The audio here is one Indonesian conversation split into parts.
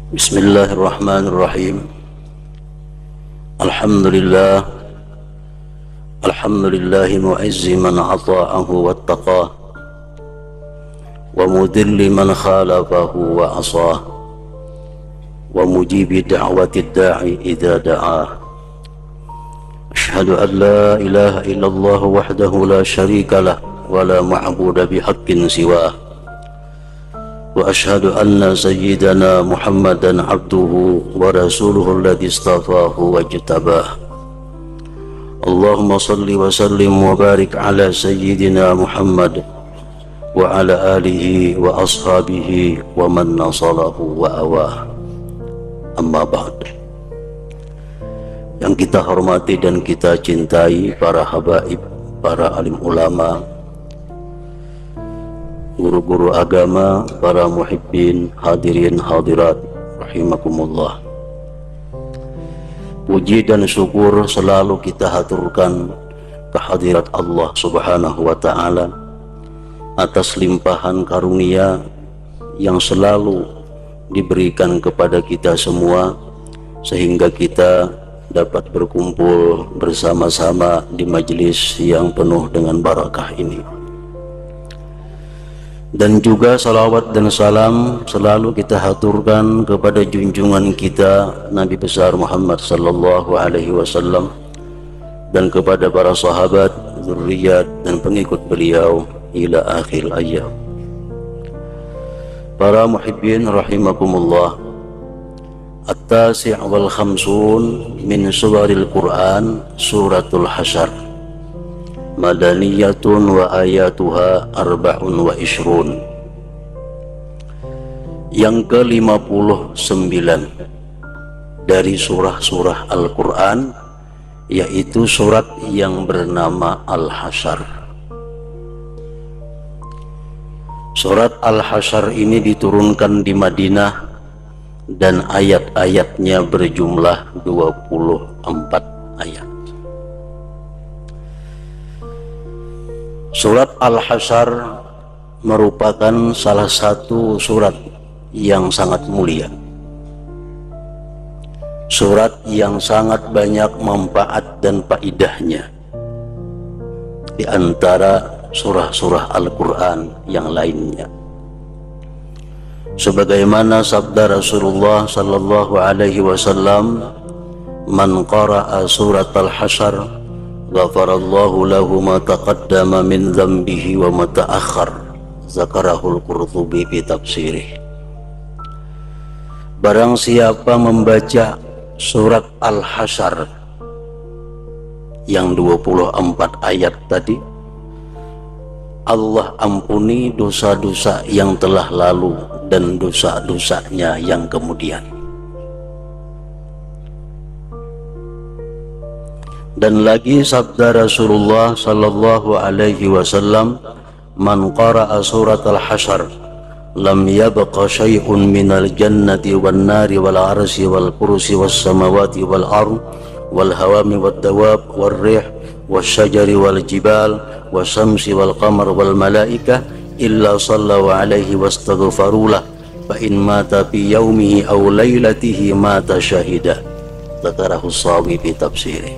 Bismillahirrahmanirrahim. Alhamdulillahi mu'izzi man ata'ahu wattaqah wa mudilli man khalafahu wa asah wa mujibi da'wati da'i idha da'ah. Ashhadu an la ilaha illallah wahdahu la sharika lah wa la ma'buda bihaqqin siwah. Wa ashhadu anna sayyidana Muhammadan abduhu wa rasuluhu alladhi istafahu wa jtabah. Allahumma salli wa sallim wa barik ala sayyidina Muhammad wa ala alihi wa ashabihi wa man nasalahu wa awah. Amma ba'd. Yang kita hormati dan kita cintai para habaib, para alim ulama, guru-guru agama, para muhibbin, hadirin hadirat rahimakumullah. Puji dan syukur selalu kita haturkan kehadirat Allah Subhanahu wa ta'ala atas limpahan karunia yang selalu diberikan kepada kita semua, sehingga kita dapat berkumpul bersama-sama di majelis yang penuh dengan barakah ini. Dan juga salawat dan salam selalu kita haturkan kepada junjungan kita Nabi besar Muhammad sallallahu alaihi wasallam, dan kepada para sahabat, zurriyat dan pengikut beliau ila akhir ayyam. Para muhibbin rahimakumullah, at-tasi' wal khamsun min suwaril Quran suratul Hasyr, madaniyatun wa ayatuha arba'un wa ishrun. Yang ke-59 dari surah-surah Al-Quran, yaitu surat yang bernama Al-Hasyr. Surat Al-Hasyr ini diturunkan di Madinah dan ayat-ayatnya berjumlah 24 ayat. Surat Al-Hasyr merupakan salah satu surat yang sangat mulia, surat yang sangat banyak manfaat dan faidahnya di antara surah-surah Al-Quran yang lainnya. Sebagaimana sabda Rasulullah sallallahu alaihi wasallam, man qara'a surat Al-Hasyr ghafarallahu lahu ma taqaddama min dhanbihi wa ma ta'akhkhar. Zakarahul Qurtubi fi tafsirih. Barang siapa membaca surat Al-Hasyr yang 24 ayat tadi, Allah ampuni dosa-dosa yang telah lalu dan dosa-dosanya yang kemudian. Dan lagi sabda Rasulullah sallallahu alaihi wasallam, man qara'a surat Al-Hasyr lam yabqa syai'un minal jannati wan nari wal arsy wal kursi was samawati wal ard wal hawami wad dawab wal rih was syajari wal jibal was syamsi wal qamar wal malaikah illa sallu alaihi wastaghfarulah fa in mata fi yaumihi aw lailatihi mata syahida. Zakarahu Sawi fi tafsirih.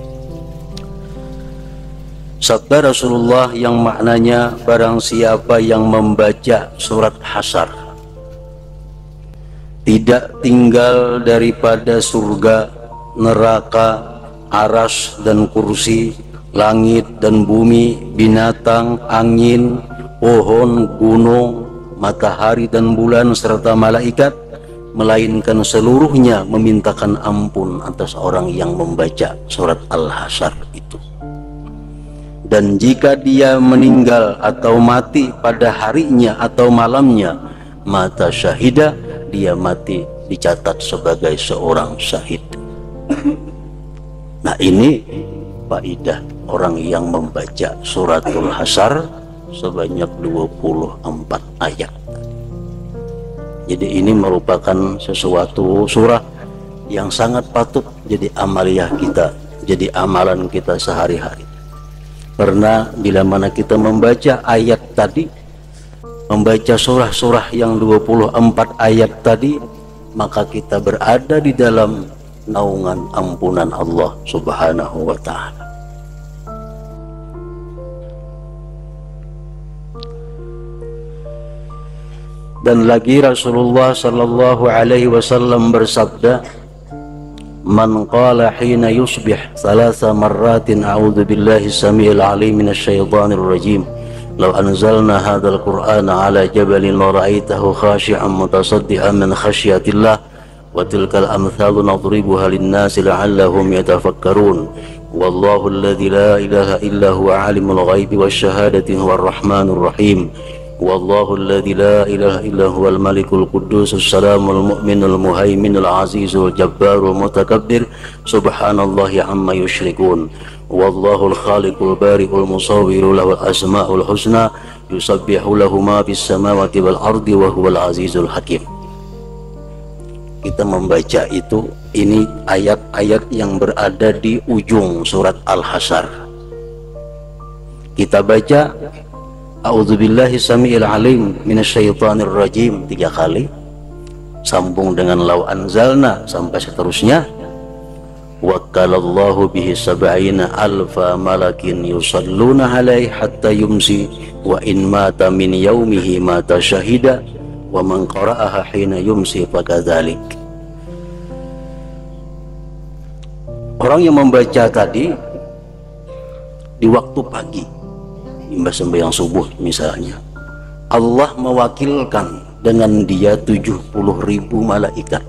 Sabda Rasulullah yang maknanya, barang siapa yang membaca surat Hasyr tidak tinggal daripada surga, neraka, aras dan kursi, langit dan bumi, binatang, angin, pohon, gunung, matahari dan bulan serta malaikat, melainkan seluruhnya memintakan ampun atas orang yang membaca surat Al-Hasyr itu. Dan jika dia meninggal atau mati pada harinya atau malamnya, mata syahidah, dia mati dicatat sebagai seorang syahid. Nah, ini faidah orang yang membaca suratul Hasyr sebanyak 24 ayat. Jadi ini merupakan sesuatu surah yang sangat patut jadi amaliyah kita, jadi amalan kita sehari-hari. Karena bila mana kita membaca ayat tadi, membaca surah-surah yang 24 ayat tadi, maka kita berada di dalam naungan ampunan Allah Subhanahu wa ta'ala. Dan lagi Rasulullah sallallahu alaihi wasallam bersabda, "Man qala hina yusbih thalatha marratin a'udzu billahi samiil alim minasy syaithanir rajim, law anzalna hadzal qur'ana 'ala jabalin la ra'aitahu khashi'an mutasaddian min khasyatillah wa tilkal amthalu nadribuha lin-nasi la'allahum yatafakkarun. Wallahu alladzi la ilaha illa huwa 'alimul ghaibi wasyahadati huwar rahmanur rahim. Wallahu alladzi la ilaha illa huwal malikul quddusus salamul mu'minul muhaiminul azizul jabbarul mutakabbir. Subhanallahi amma yusyrikun. Wallahul khaliqul bari'ul musawwiru lahul asmaul husna yusabbihu lahu ma fis samawati wal ardi wa huwal azizul hakim." Kita membaca itu, ini ayat-ayat yang berada di ujung surat Al-Hasyr. Kita baca A'udzubillahi samiil alim minasyaitonir rajim 3 kali, sambung dengan law anzalna sampai seterusnya. Wakalallahu bihi sab'ina alfa malakin yusalluna alaihi hatta yumsi wa in mata min yaumihi mata syahida wa man qara'aha hina yumsi fakadzalik. Orang yang membaca tadi di waktu pagi, sembahyang subuh misalnya, Allah mewakilkan dengan dia 70.000 malaikat.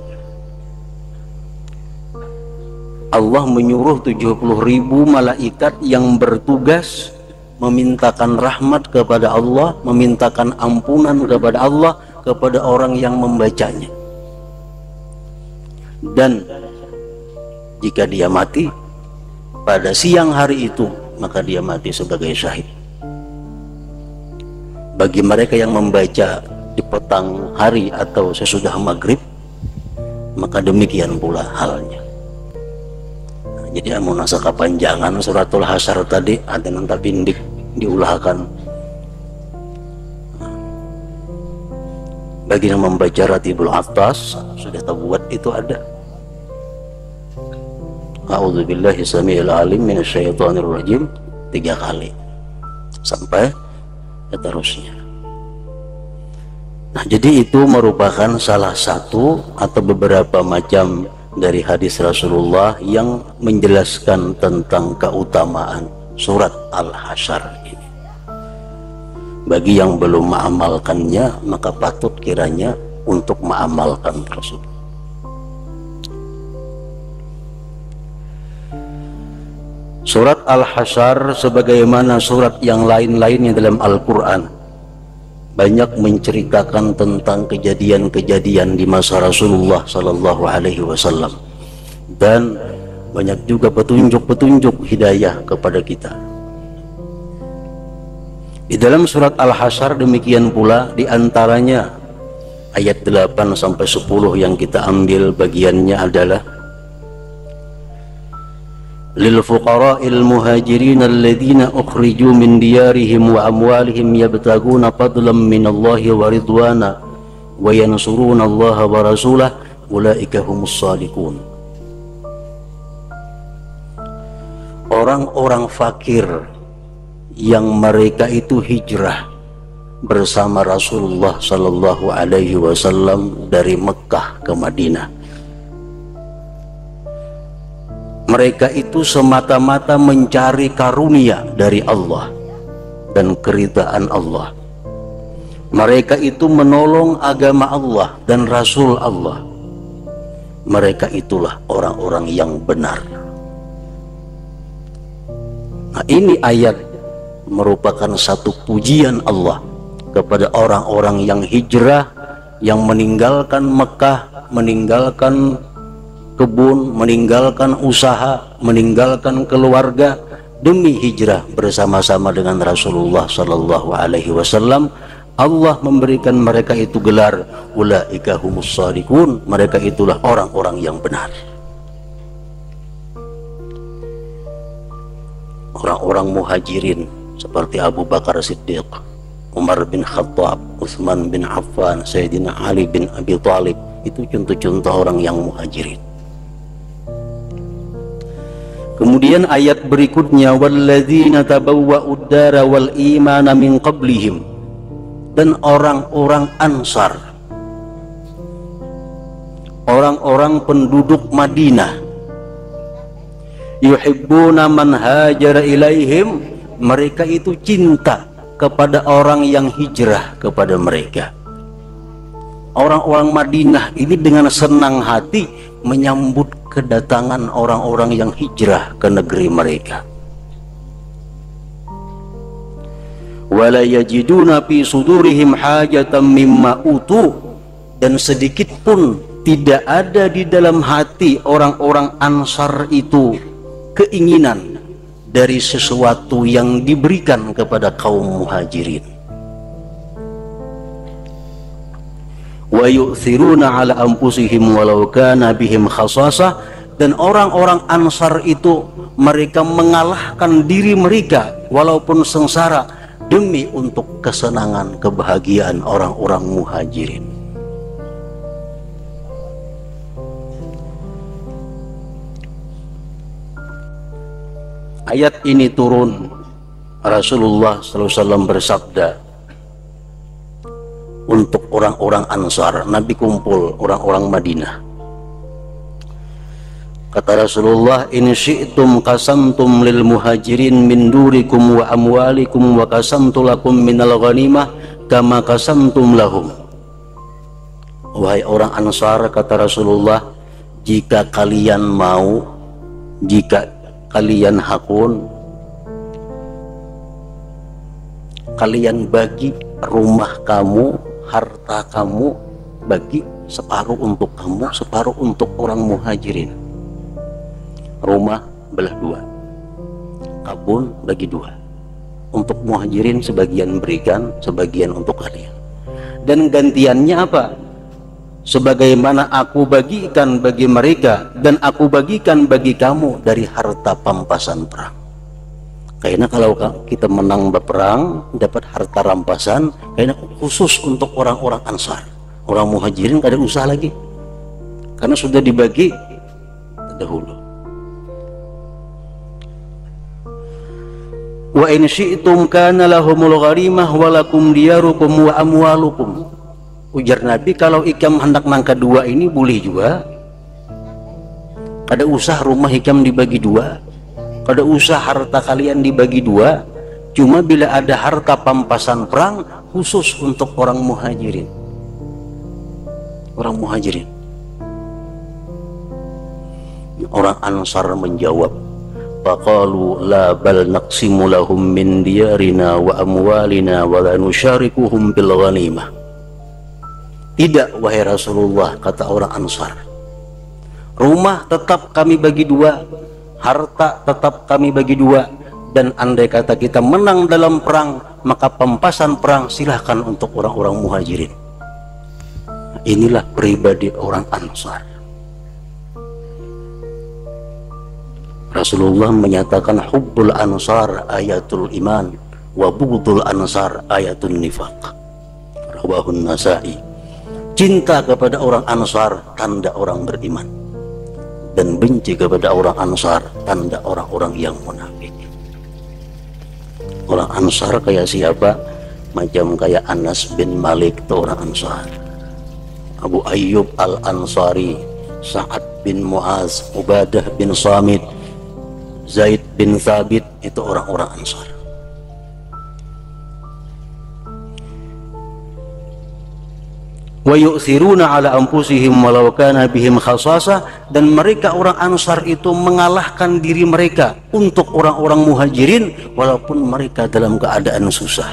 Allah menyuruh 70.000 malaikat yang bertugas memintakan rahmat kepada Allah, memintakan ampunan kepada Allah, kepada orang yang membacanya. Dan jika dia mati pada siang hari itu, maka dia mati sebagai syahid. Bagi mereka yang membaca di petang hari atau sesudah maghrib, maka demikian pula halnya. Jadi amun asa kapanjangan suratul Hasyr tadi ada nanta bindik diulahkan. Bagi yang membaca Ratibul Atas sudah terbuat itu ada. A'udzubillahi samiil alim minasyaitonir rajim 3 kali sampai seterusnya. Nah, jadi itu merupakan salah satu atau beberapa macam dari hadis Rasulullah yang menjelaskan tentang keutamaan surat Al-Hasyr ini. Bagi yang belum mengamalkannya, maka patut kiranya untuk mengamalkan tersebut. Surat Al-Hasyr sebagaimana surat yang lain-lainnya dalam Al-Quran banyak menceritakan tentang kejadian-kejadian di masa Rasulullah Sallallahu Alaihi Wasallam, dan banyak juga petunjuk-petunjuk hidayah kepada kita. Di dalam surat Al-Hasyr demikian pula, diantaranya ayat 8 sampai 10 yang kita ambil bagiannya adalah lil fuqara'il muhajirin alladhina ukhriju min diyarihim wa amwalihim yabtaguna fadlan minallahi wa ridwana wa yansuruna allaha wa rasulahu ulaika humus shadiqun. Orang-orang fakir yang mereka itu hijrah bersama Rasulullah sallallahu alaihi wasallam dari Mekah ke Madinah. Mereka itu semata-mata mencari karunia dari Allah dan keridhaan Allah. Mereka itu menolong agama Allah dan Rasul Allah. Mereka itulah orang-orang yang benar. Nah, ini ayat merupakan satu pujian Allah kepada orang-orang yang hijrah, yang meninggalkan Mekah, meninggalkan kebun, meninggalkan usaha, meninggalkan keluarga demi hijrah bersama-sama dengan Rasulullah Sallallahu Alaihi Wasallam Allah memberikan mereka itu gelar ulaika humus shadiqun, mereka itulah orang-orang yang benar. Orang-orang muhajirin seperti Abu Bakar Siddiq, Umar bin Khattab, Utsman bin Affan, Sayyidina Ali bin Abi Thalib, itu contoh-contoh orang yang muhajirin. Kemudian ayat berikutnya, walladzina tabawwa'ud dara wal imana min qablihim, dan orang-orang Ansar, orang-orang penduduk Madinah, yuhibbuna man hajara ilaihim, mereka itu cinta kepada orang yang hijrah kepada mereka. Orang-orang Madinah ini dengan senang hati menyambut kedatangan orang-orang yang hijrah ke negeri mereka. Wala yajiduna fi sudurihim hajatan mimma utu, dan sedikit pun tidak ada di dalam hati orang-orang Ansar itu keinginan dari sesuatu yang diberikan kepada kaum muhajirin. Wa yu'thiruna ala anfusihim walau kana bihim khasasah, dan orang-orang Ansar itu mereka mengalahkan diri mereka walaupun sengsara demi untuk kesenangan kebahagiaan orang-orang muhajirin. Ayat ini turun, Rasulullah SAW bersabda untuk orang-orang Ansar. Nabi kumpul orang-orang Madinah. Kata Rasulullah, in syi'tum qasamtum lil muhajirin min durikum wa amwalikum wa qasamtu lakum minal ghanimah kama qasamtum lahum. Wahai orang Ansar, kata Rasulullah, jika kalian mau, jika kalian hakun, kalian bagi rumah kamu, harta kamu, bagi separuh untuk kamu, separuh untuk orang muhajirin. Rumah belah dua, kebun bagi dua. Untuk muhajirin sebagian berikan, sebagian untuk kalian. Dan gantiannya apa? Sebagaimana aku bagikan bagi mereka dan aku bagikan bagi kamu dari harta pampasan perang. Karena kalau kita menang berperang dapat harta rampasan, karena khusus untuk orang-orang Ansar. Orang muhajirin kada usah lagi, karena sudah dibagi dahulu. Wa in syi'tum kana lahumul gharimah wa lakum diyarukum wa amwalukum. Ujar Nabi, kalau ikam hendak nangka dua ini boleh juga. Kada usah rumah ikam dibagi dua, kada usah harta kalian dibagi dua. Cuma bila ada harta pampasan perang khusus untuk orang muhajirin. Orang muhajirin. Orang Ansar menjawab, faqalu la bal naqsimu lahum min diyarina wa amwalina wa la nusyarikuhum bil ghanimah. Tidak, wahai Rasulullah, kata orang Ansar, rumah tetap kami bagi dua, harta tetap kami bagi dua, dan andai kata kita menang dalam perang, maka pampasan perang silahkan untuk orang-orang muhajirin. Inilah pribadi orang Ansar. Rasulullah menyatakan hubbul ansar ayatul iman wa bughdul ansar ayatul nifaq. Rawahun Nasa'i. Cinta kepada orang Ansar tanda orang beriman, dan benci kepada orang Ansar tanda orang-orang yang munafik. Orang Ansar kayak siapa? Macam kayak Anas bin Malik itu orang Ansar, Abu Ayyub al-Ansari, Sa'ad bin Mu'az, Ubadah bin Samit, Zaid bin Thabit, itu orang-orang Ansar. Wa yu'thiruna ala anfusihim walau kana bihim khasasah, dan mereka orang Ansar itu mengalahkan diri mereka untuk orang-orang muhajirin walaupun mereka dalam keadaan susah.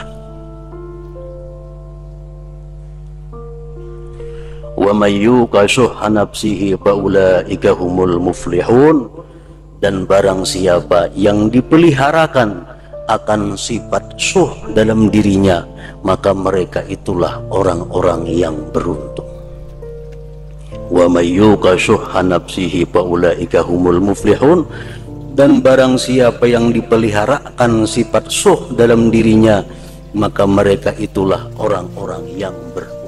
Wa may yuqa shuhha nafsihi fa ulaika humul muflihun, dan barang siapa yang dipeliharakan akan sifat syuh dalam dirinya, maka mereka itulah orang-orang yang beruntung. Wa may yuqa syuhha nafsihi fa ulaika humul muflihun. Dan barang siapa yang dipeliharakan sifat syuh dalam dirinya, maka mereka itulah orang-orang yang beruntung.